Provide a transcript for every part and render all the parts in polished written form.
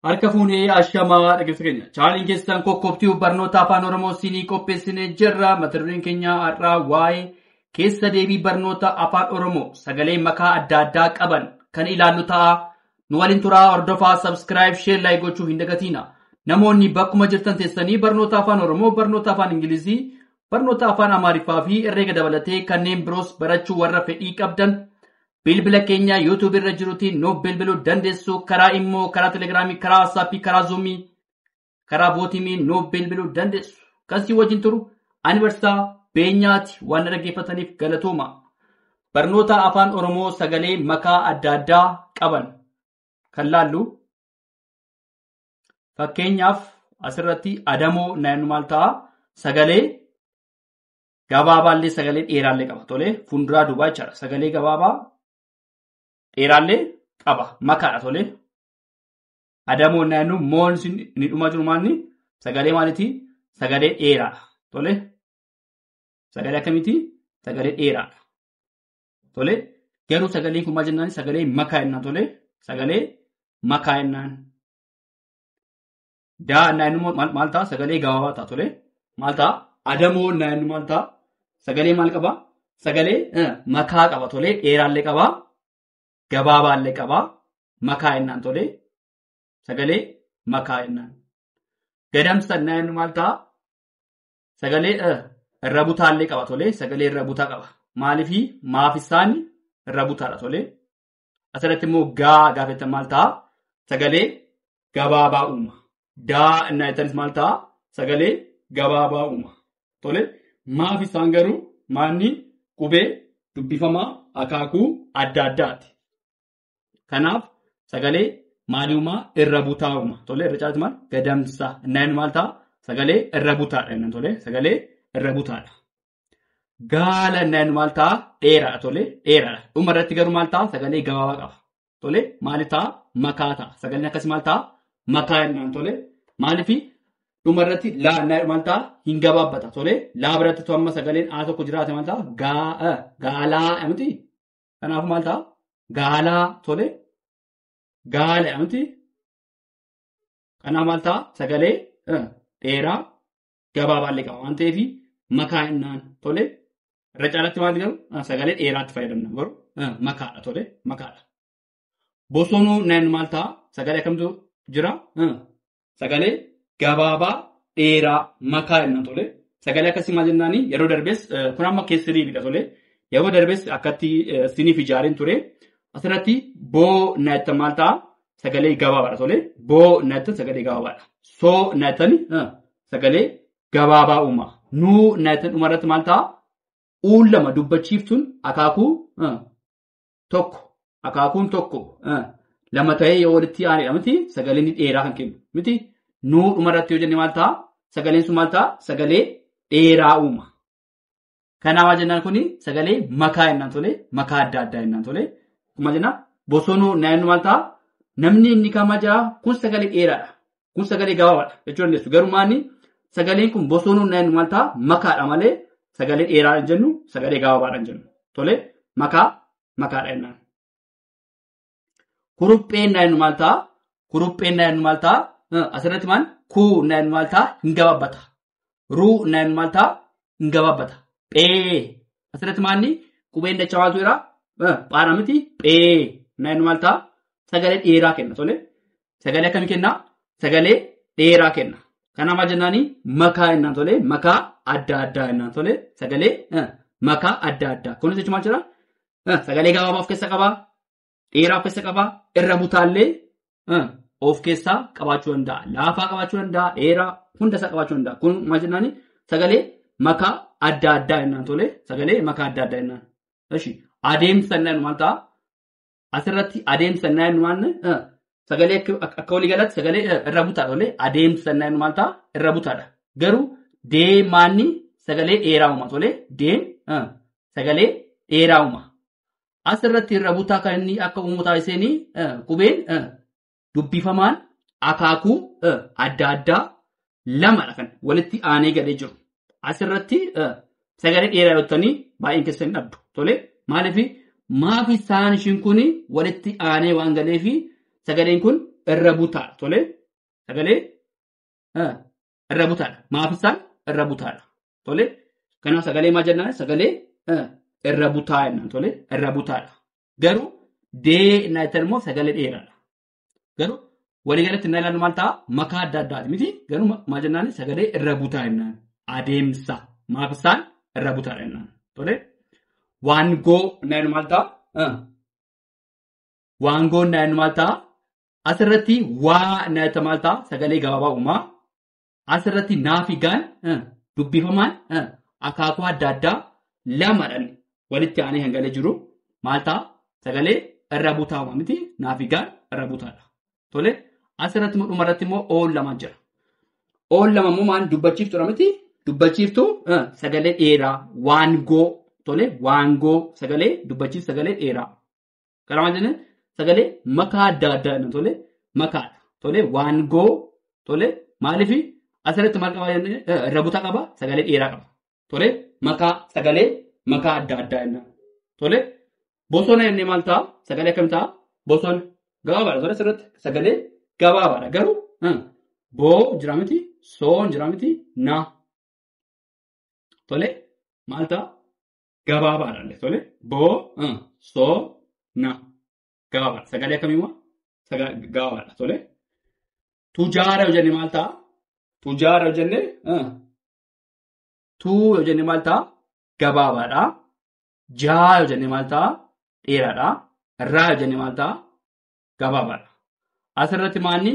Harka fuunee ashamaa dhaggeeffatu keenya. Chaaliin keessan kokkobtii barnoota afaan Oromoo siinii qopheessinee jirra. Mata dureen keenya har'aa waa'ee keessa deebii barnoota afaan Oromoo sagalee makaa adda addaa qaban kan ilaallu ta'a. Nu waliin turaa hordofaa subscribe share like gochuu hin dagatina. Namoonni bakkuma jirtan teessanii barnoota afaan Oromoo, barnoota afaan Ingilizii, barnoota afaan Amaariffaa fi herreega dabalatee kanneen biroos barachuu warra fedhii qabdan bilbila keenya YouTube irra jirutiin nuuf bilbiluu dandeessu. Karaa immoo karaa Telegiraamii, karaa WhatsAppii, karaa Zoomii, karaa Bootimii nuuf bilbiluu dandeessu. Kasii wajjin turu Anivarsaa Beenyaati waan dhaggeeffataniif galatooma. Barnoota afaan Oromoo sagalee makaa adda addaa qaban kan laallu. Fakkeenyaaf asirratti adamoo naannu maal ta'a? Sagalee gabaabaallee sagalee dheeraallee qaba. Tole fuulduraa duubaa jechaadha. Sagalee gabaabaa dheeraallee qaba. Makaadha tole. Adamoo naannu moon ni dhuma jiru maalni sagalee maalitii? Sagalee dheeraadha. Tole. Sagalee akkamitii? Sagalee dheeraadha. Tole. Garuu sagaleen kun maal jennaan? Sagalee makaa jennaan tole. Sagalee makaa jennaan. Daa naannu maal ta'a? Sagalee gabaabaa ta'a tole. Maal ta'a? Adamoo naannu maal ta'a? Sagalee maal qaba? Sagalee makaa qaba tole. Dheeraallee qaba. Gabaabaallee qaba. Makaa jennaan tole. Sagalee makaa jennaan. Gadamsa naannu maal ta'a? Sagalee irra butaallee qaba tole. Sagalee irra butaa qaba. Maaliifii maafisaan irra butaadha tole. Asirratti immoo gaafatan maal ta'a? Sagalee gabaabaa uuma. Daa naayitanis maal ta'a? Sagalee gabaabaa uuma. Tole. Maafisaan garuu maalni qubee dubbifamaa akaakuu adda addaati. Kanaaf sagalee maalii uumaa? Irra butaa uuma. Tole. Irra caalatti maal? Gadamsa. Naannu maal ta'a? Sagalee irra butaadha jennaan tole. Sagalee irra butaadha. Gaala naannu maal ta'a? Dheeraadha tole. Dheeraadha. Dhuma irratti garuu maal ta'a? Sagalee gabaabaa qaba. Tole. Maali ta'a? Makaa ta'a. Sagaleen akkasii maal ta'a? Makaa jennaan tole. Maaliifii dhuma irratti maal ta'a? Hin gabaabbata tole. Laa biratti amma sagaleen A tokko jiraate maal ta'a? Gaalaa miti. Kanaafuu maal ta'a? Gaalaa tole. Gaala miti. Kanaaf maal ta'a? Sagalee dheeraa gabaabaallee qaba waan ta'eef makaa jennaan tole. Irra caalatti maal garuu sagalee dheeraatti fayyadamna garuu makaadha tole. Makaadha. Bosonuu naannu maal ta'a? Sagalee akkamitu jira? Sagalee gabaabaa dheeraa makaa jennaan tole. Sagalee akkasii maal jennaani? Yeroo darbees kun amma keessiriidha tole. Yeroo darbees akkatti siniif ijaareen ture. Asirratti boo naattan maal ta'a? Sagalee gabaabaadha tole. Boo naattan sagalee gabaabaadha. Soo naattan sagalee gabaabaa uuma. Nuu naattan dhumarratti maal ta'a? Uun lama dubbachiiftuun akaakuu tokko. Akaakuun tokko lama ta'ee yoo walitti aanedha miti sagaleen dheeraa kan kennu miti. Nuu dhumarratti yoo jenne maal ta'a? Sagaleen sun maal ta'a? Sagalee dheeraa uuma. Kanaaf jennaan kuni sagalee makaa jennaan tole. Makaa adda addaa jennaan tole. Kuma jennaan bosonuu naannu maal ta'a? Namni inni kama jira kun sagalee dheeraadha. Kun sagalee gabaabaadha jechuu dandeessu. Garuu maanni sagaleen kun bosonuu naannu maal ta'a? Makaadha malee sagalee dheeraa hin jennu sagalee gabaabaadha hin jennu. Tole makaadha jennaan. Kurupheen naannu maal ta'a? Kurupheen naannu maal ta'a? Asirratti maal? Kuu naannu maal ta'a? Hin gabaabbata. Ruu naannu maal ta'a? Hin gabaabbata. Phee. Asirratti maalni? Qubeen dachaa maaltu jira? Phaadha miti? Phee. Naannu maal ta'a? Sagalee dheeraa kenna tole. Sagalee akkamii kenna? Sagalee dheeraa kenna. Kanaaf maal jennaani? Makaa jennaan tole. Makaa adda addaa jennaan tole. Sagalee makaa adda addaa. Kunis jechuun maal jira? Sagalee gabaabaa of keessa qabaa. Dheeraa of keessa qabaa. Irra butaallee of keessaa qabaachuu danda'a. Laafaa qabaachuu danda'a. Dheeraa hundasaa qabaachuu danda'a. Kun maal jennaani? Sagalee makaa adda addaa jennaan tole. Sagalee makaa adda addaa jennaan. Adeemsa naannu maal ta'a? Asirratti adeemsa naannu maal sagalee akka walii galatti sagalee irra butaadha tole. Adeemsa naannu maal ta'a? Irra butaadha. Garuu deemaanni sagalee dheeraa uuma tole. Deem sagalee dheeraa uuma. Asirratti irra butaa kan inni akka uumu taasisanii qubeen dubbifamaan akaakuu adda addaa lamadha kan walitti aanee galee jiru. Asirratti sagalee dheeraa yoo ta'anii baay'een keessan dhabdu tole. Maaliif maaf isaan ishiin kun walitti aanee waan galeef sagaleen kun irra butaadha. Tole sagalee irra butaadha. Maafisaan irra butaadha. Tole kanaaf sagalee maal jennaan sagalee irra butaa jennaan. Tole irra butaadha. Garuu dee innaa jettan immoo sagalee dheeraadha. Garuu waliigalatti innaa ilaallu maal ta'a makaa adda addaati miti. Garuu maal jennaan sagalee irra butaa jennaan. Adeemsa maafisaan irra butaadha jennaan. Tole waangoo innaa jennu maal ta'a? Waangoo innaa jennu maal ta'a? Asirratti waa innaa jettan maal ta'a? Sagalee gabaabaa uumaa. Asirratti naafigaan dubbifamaan akaakuu adda addaa lamadhaan walitti aanee hangalee jiru maal ta'a? Sagalee irra butaa uumaa miti. Naafigaan irra butaadha. Tole asirratti dhumarratti immoo ool lama jira. Ool lama immoo maal dubbachiiftuudha miti? Dubbachiiftuu sagalee dheeraa waangoo. Tole waangoo sagalee dubbachiif sagalee dheeraa. Karaa maal jennaan sagalee makaa adda addaa tole makaadha. Tole waangoo tole maaliifi asirratti maal qaba jennee irra butaa qaba sagalee dheeraa qaba. Tole makaa sagalee makaa adda addaa jennaan. Tole bosona jennee maal ta'a sagalee akkam ta'a bosona gabaabaadha. Tole asirratti sagalee gabaabaadha. Garuu boo jira miti soon jira miti na. Tole maal ta'a gabaabaadha. Tole boo soo na gabaabaadha. Sagalee akkamiimoo gabaabaadha. Tole tujaara yoo jenne maal ta'a? Tujaara yoo jenne tuu yoo jenne maal ta'a? Gabaabaadha. Jaa yoo jenne maal ta'a? Dheeraadha. Raa yoo jenne maal ta'a? Gabaabaadha. Asirratti maalni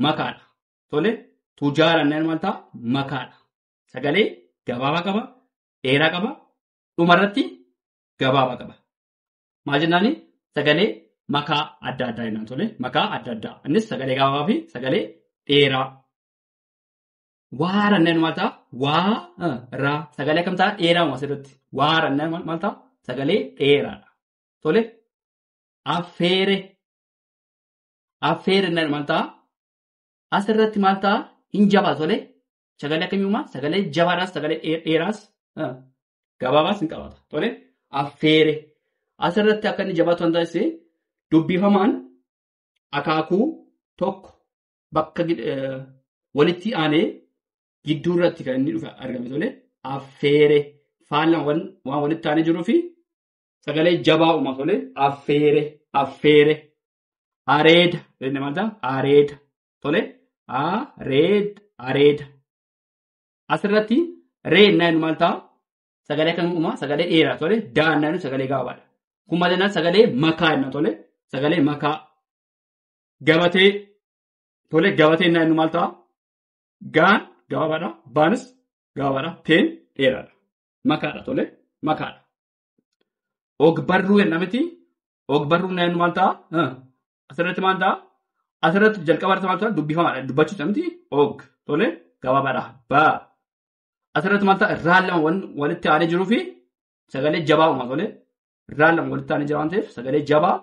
makaadha. Tole tujaara inni maal ta'a? Makaadha. Sagalee gabaabaa qaba. Dheeraa qaba. Dhumarratti gabaabaa qaba. Maal jennaani? Sagalee makaa adda addaa jennaan. Tole makaa adda addaa. Innis sagalee gabaabaa fi sagalee dheeraa. Waara inni maal ta'a? Waa raa. Sagalee akkam ta'a? Dheeraa asirratti. Waara inni maal ta'a? Sagalee dheeraadha. Tole affeere. Affeere inni maal ta'a? Asirratti maal ta'a? Hin jabaa. Tole sagalee akkamiimaa? Sagalee jabaadhaas sagalee dheeraas gabaabaas hin qabata. Tole affeere. Asirratti akka inni jabaatu waan taasise dubbifamaan akaakuu tokko bakka walitti aanee gidduu irratti kan inni dhufe argame. Tole affeere. Faallaan waan walitti aanee jiruu fi sagalee jabaa uumaa. Tole affeere. Affeere. Areeda. Inni maal ta'a? Areeda. Tole areeda. Areeda. Asirratti ree innaan maal ta'a? Sagalee akkam uumaa? Sagalee dheeraa. Tole daa innaan sagalee gabaabaadha. Kun maal jennaan sagalee makaa innaan. Tole sagalee makaa. Gabatee. Tole gabatee innaan maal ta'a? Gaan gabaabaadha. Baanis gabaabaadha. Teen dheeraadha. Makaadha. Tole makaadha. Ogbarruu jennaan miti. Ogbarruu innaan maal ta'a? Asirratti maal ta'a? Asirratti jalqabaatti maal ta'a? Dubbifamaadha. Dubbachiisa miti. Og. Tole gabaabaadha. Baa. Asirratti maal ta'a? Irraan lama walitti aanee jiruu fi sagalee jabaa uumaa. Tole irraan lama walitti aanee jira waan ta'eef sagalee jabaa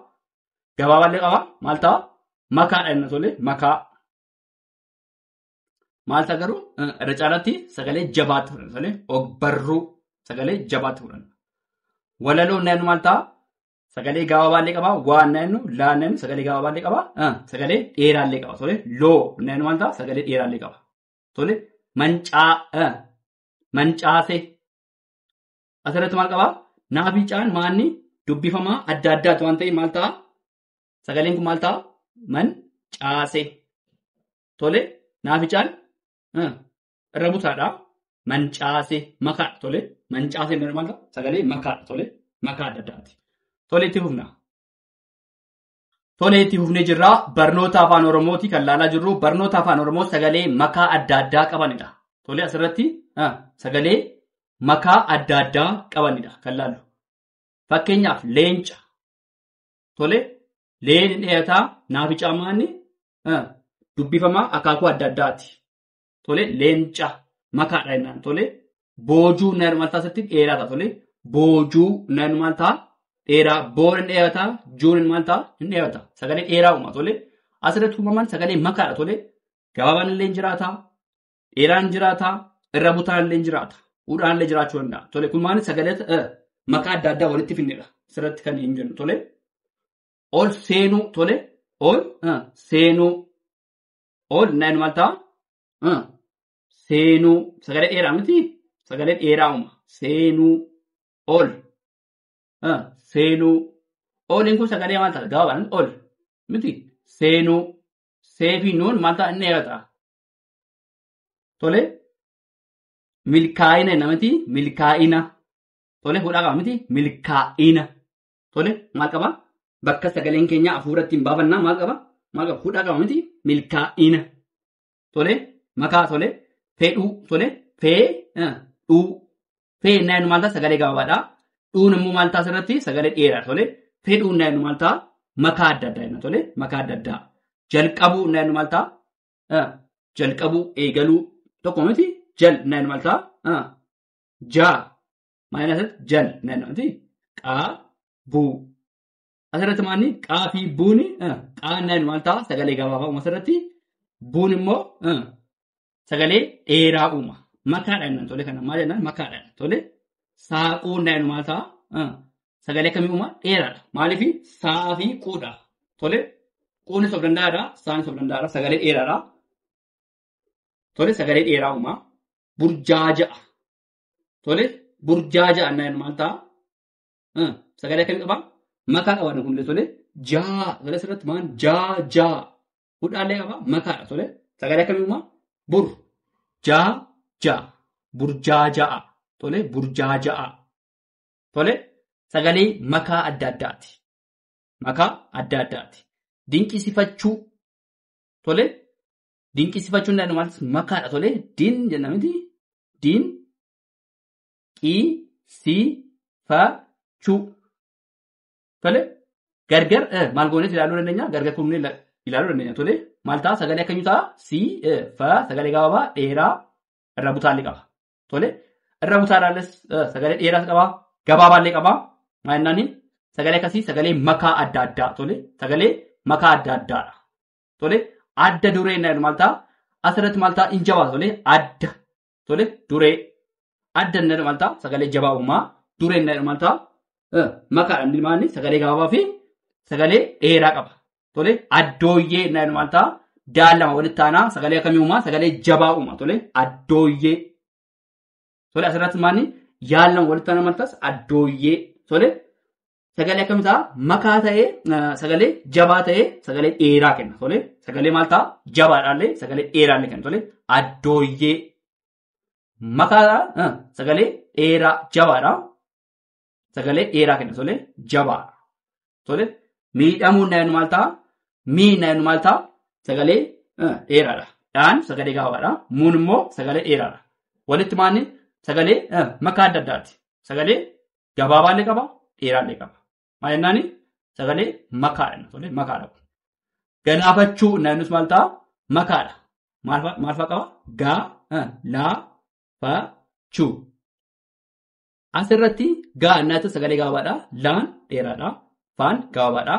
gabaabaallee qaba. Maal ta'a? Makaadha jenna. Tole makaa. Maal ta'a garuu irra caalaatti sagalee jabaatti fudhanna. Tole ogbarruu sagalee jabaatti fudhanna. Walaloo innaan maal ta'a? Sagalee gabaabaallee qaba. Waa innaan laa innaan sagalee gabaabaallee qaba. Sagalee dheeraallee qaba. Tole loo innaan maal ta'a? Sagalee dheeraallee qaba. Tole mancaasee. Asirratti maal qabaa? Naaficaan maanni dubbifamaa adda addaati waan ta'eef maal ta'a? Sagaleen kun maal ta'a? Mancaasee. Tole naaficaan irra butaadha. Mancaasee. Makaadha. Tole mancaasee maal ta'a? Sagalee makaadha. Tole makaa adda addaati. Tole itti fufna. Tole itti fufnee jirra. Barnoota afaan Oromooti kan laalaa jirru. Barnoota afaan Oromoo sagalee makaa adda addaa qabanidha. Tole asirratti sagalee makaa adda addaa qabanidha kan laallu. Fakkeenyaaf leenca. Tole leen dheerataa naaficaa maanni dubbifamaa akaakuu adda addaati. Tole leenca makaadha jennaan. Tole boojuu innaan maal taasisetti dheeraata. Tole boojuu innaan maal ta'a? Dheeraa. Boon hin dheerataa. Juun maal ta'a? Hin dheerata. Sagalee dheeraa uuma. Tole asirratti uumamaan sagalee makaadha. Tole gabaabaan illee jiraata. Dheeraan jiraata. Irra butaan illee jiraata. Udhaan illee jiraachuu danda'a. Tole kun maal sagalee makaa adda addaa walitti fidnedha. Asirratti kan hin jennu. Tole ol seenuu. Tole ol seenuu. ol naan maal ta'a seenuu sagalee dheeraa miti sagalee dheeraa uuma seenuu ol seenuu oliin kun sagalee maal ta'a gabaabaan ol miti seenuu seefii nuun maal ta'a inni eegataa tole milkaa'ina namati milkaa'ina tole fuudhaa qaba miti milkaa'ina tole maal qaba bakka sagaleen keenya hafuuratti hin baafannaa maal qaba fuudhaa qaba miti milkaa'ina tole makaa tole fedhuu tole fedhuu feenaan maal ta'a sagalee gabaabaadha dhuun immoo maal ta'a asirratti sagalee dheeraa tole fedhuun naan maal ta'a makaa adda addaa tole makaa adda addaa jalqabuu naan maal ta'a jalqabuu eegaluu tokko miti jal naan maal ta'a jaa maal asirratti jal naan miti qaa buu asirratti maalni qaa fi buuni qaa naan maal ta'a sagalee gabaabaa uuma asirratti buun immoo sagalee dheeraa uuma makaadhaan tole kana maal jennaan makaadhaan tole saaquu naan maal ta'a sagalee akkamii uuma dheeraadha maaliif saa fi quudha tole quunis of danda'aadha saanis of danda'aadha sagalee dheeraadha tole sagalee dheeraa uuma burjaaja'a tole burjaaja'a naan maal ta'a sagalee akkamii qaba makaa qabaadha kunillee tole jaa tole asirratti maal jaa hudhaallee qaba makaadha tole sagalee akkamii uuma bur jaa burjaaja'a tole burjaaja'a tole sagalee makaa adda addaati makaa adda addaati dinqisifachuu tole dinqisifachuun naan maal makaadha tole din jenna miti din qii si fa chuu tole gargar maal goonees ilaaluu dandeenya gargar kunneen ilaaluu dandeenya tole maal ta'a sagalee akkamii ta'a si fa sagalee gabaabaa dheeraa irra butaallee qaba tole irra butaadhaalles sagalee dheeraas qaba gabaabaallee qaba maal sagalee akkasii sagalee makaa adda addaa tole sagalee makaa adda addaadha tole adda duree naan maal ta'a asirratti maal ta'a injabaa tole adda tole duree adda naan maal ta'a sagalee jabaa uumaa duree naan maal ta'a makaadhaan dilmaanni sagalee gabaabaa fi sagalee dheeraa qaba tole addooyyee naan maal ta'a daallama walitti aanaa sagalee akkamii uumaa sagalee jabaa uumaa tole addooyyee tole asirratti maalni yaallama walitti aanaa maal ta'as addooyyee tole sagalee akkamii ta'a makaa ta'ee sagalee jabaa ta'ee sagalee dheeraa kenna tole sagalee maal ta'a jabaadhaallee sagalee dheeraallee kenna tole addooyyee makaadhaan sagalee dheeraa jabaadha sagalee dheeraa kenna tole jabaa tole miidhamuun naan maal ta'a naan maal ta'a sagalee dheeraadha dhaan sagalee gabaabaadha muun immoo sagalee dheeraadha walitti maalni sagalee makaa adda addaati sagalee gabaabaallee qaba dheeraallee qaba maal jennaani sagalee makaadha tole makaadha ganaafachuu naannus maal ta'a makaadha maal faa qaba gaa laa fa chuu asirratti gaa naatti sagalee gabaabaadha laan dheeraadha faan gabaabaadha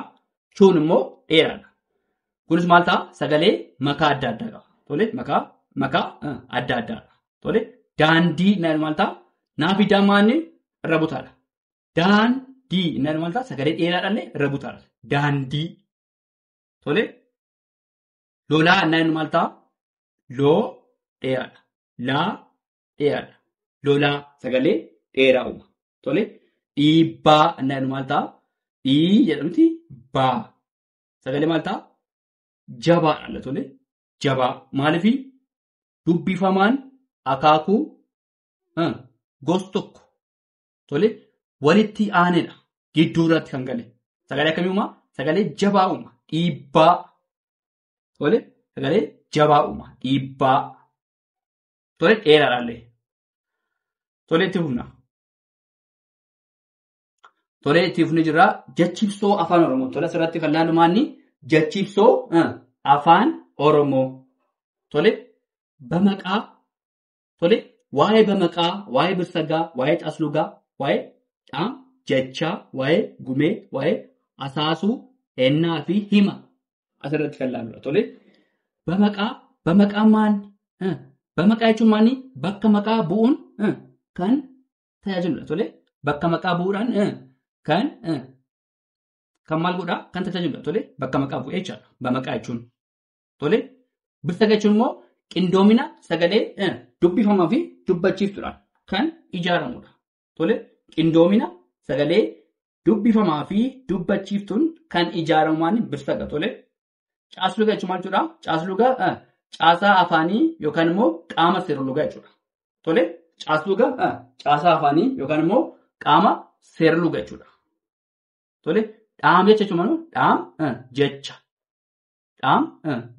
chuun immoo dheeraadha kunis maal ta'a sagalee makaa adda addaa qaba tole makaa adda addaadha tole daandii naan maal ta'a naafi daamaanni irra butaadha daandii naan maal ta'a sagalee dheeraadhaallee irra butaadha daandii tole lolaa naan maal ta'a loo dheeraadha laa dheeraadha lolaa sagalee dheeraa uuma tole dhiibbaa naan maal ta'a dhii jedhamti baa sagalee maal ta'a jabaadha tole jabaa maaliif dubbifamaan akaakuu gos tokko tole walitti aanedha gidduu irratti kan gale sagalee akkamii uuma sagalee jabaa uuma dhiibbaa tole sagalee jabaa uuma dhiibbaa tole dheeraadhaallee tole itti fufna tole itti fufni jira jechibsoo afaan oromoo tole asirratti kan laalu maanni jechibsoo afaan oromoo tole bamaqaa tole waa'ee bamaqaa waa'ee birsagaa waa'ee caslugaa waa'ee dhaam jechaa waa'ee gumee waa'ee asaasuu ennaa fi hima asirratti kan laaludha tole bamaqaa maanni bamaqaa jechuun maanni bakka maqaa bu'uun kan tajaajiludha tole bakka maqaa bu'uudhaan kan maal godhaa kan tajaajiludha tole bakka maqaa bu'ee jechaadha bamaqaa jechuun tole Birsa jechuun immoo qindoomina sagalee dubbifamaa fi dubbachiiftuudhaan kan ijaaramudha. Tole qindoomina sagalee dubbifamaa fi dubbachiiftuun kan ijaaramumaan birsaga. Tole caasluga jechuun maal jechuudha? Caasluga caasaa afaanii yookaan immoo qaama seerlugaa jechuudha. Tole caasluga caasaa afaanii yookaan immoo qaama seerlugaa jechuudha. Tole dhaam jechuun maal? Dhaam jecha. Dhaam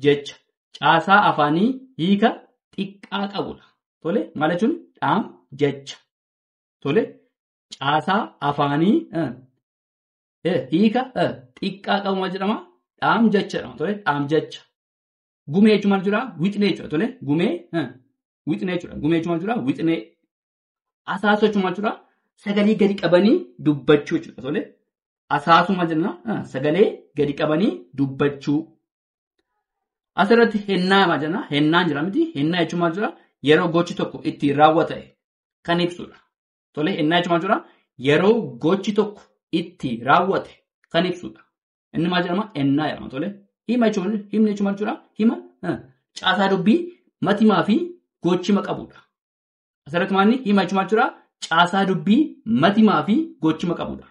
jecha. Caasaa afaanii hiika xiqqaa qabudha. Tole maal jechuun? Dhaam jecha. Tole caasaa afaanii hiika xiqqaa qabu maal jedhama? Dhaam jecha jedhama. Tole dhaam jecha. Gumee jechuun maal jechuudha? Wixinee jechuudha. Tole gumee wixinee jechuudha. Gumee jechuun maal jechuudha? Wixinee. Asaasoo jechuun maal jechuudha? Sagalee gadi qabanii dubbachuu jechuudha. Tole asaasuu maal jenna? Sagalee gadi qabanii dubbachuu. Asirratti hennaa maal jenna? Hennaan jira miti. Hennaa jechuun maal jechuudha? Yeroo gochi tokko itti raawwatame kan ibsudha. Tole hennaa jechuun maal jechuudha? Yeroo gochi tokko itti raawwate kan ibsudha. Inni maal jedhama? Hennaa jedhama. Tole hima jechuun maal jechuudha? Hima caasaa dubbii matimaa fi gochima qabudha. Asirratti maal hima jechuun maal jechuudha? Caasaa dubbii matimaa fi gochima qabudha.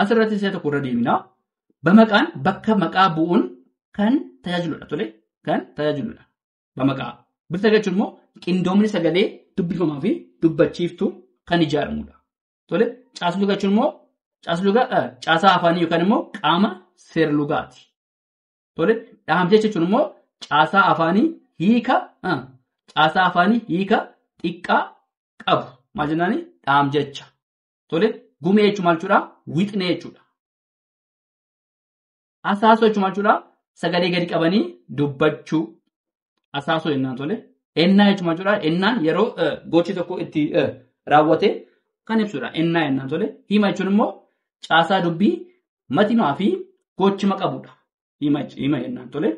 Asirratti isa tokko irra deemina. Bamaqaan bakka maqaa bu'uun kan tajaajiludha. Tole kan tajaajiludha. Bamaqaa. Birsa jechuun immoo qindoomni sagalee dubbifamaa fi dubbachiiftuu kan ijaaramudha. Tole caasluga jechuun immoo caasluga caasaa afaanii yookaan immoo qaama seerlugaati. Tole dhaam jechuun immoo caasaa afaanii hiika xiqqaa qabu. Maal jennaani? Dhaam jecha. Tole gumee jechuun maal jechuudha? Wixinee jechuudha. Asaasoo jechuun maal jechuudha? Sagalee gadi qabanii dubbachuu. Asaasoo jennaan. Tole ennaa jechuun maal jechuudha? Ennaan yeroo gochi tokko itti raawwate kan ibsudha. Ennaa jennaan. Tole hima jechuun immoo caasaa dubbii matimaa fi gochima qabudha. Hima jennaan. Tole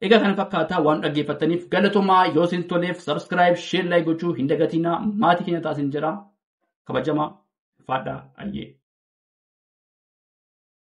egaa kana fakkaataa waan dhaggeeffattaniif galatoomaa. Yoo isin toleef subscribe, share, like gochuu hin dagatinaa. Maatii keenya taasisaa jira. Kabajamaa faadhaa ayyee.